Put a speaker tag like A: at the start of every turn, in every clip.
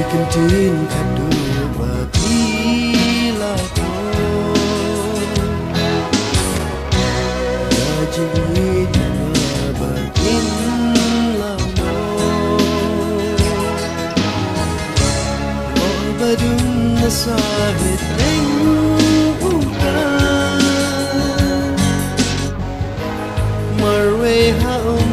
A: ktien khatduh mapila ko jingrwai mga bagin lamo o badung nasahit ng utan marway haum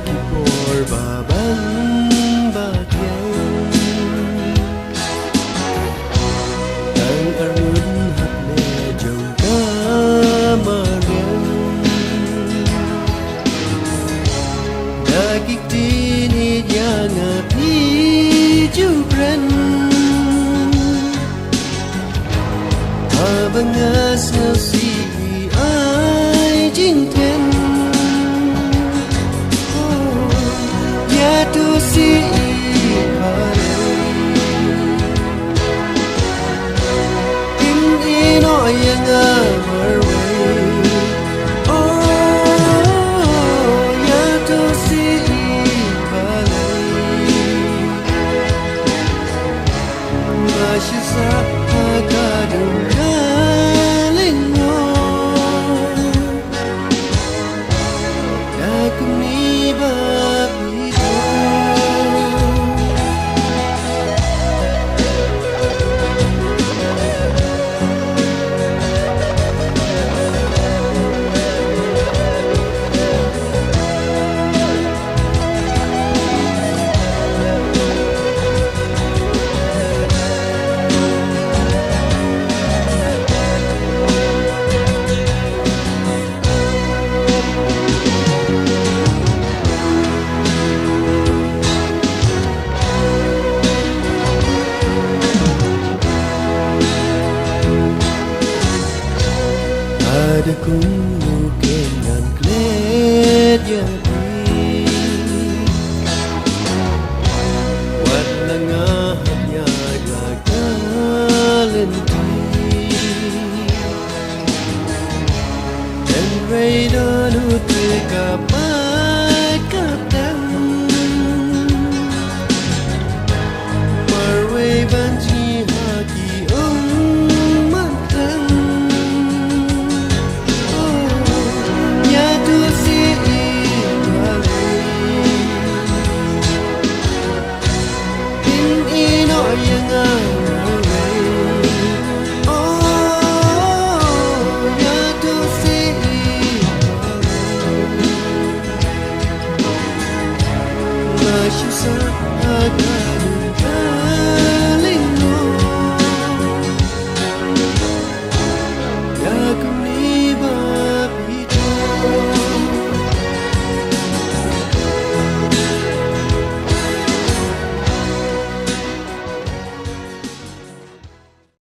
A: kipor babang bagyang ang arun hat medjong kamaryan dagik dinid yang api jubran abangas ngasi ai jinten to see in yang marway oh ya to see masisa kadung kalingo aku ni ada kemungkinan dengan klet jadi warna ngahnya gagalenti dan raidan utre kapai kadang marway banji haki matang Agak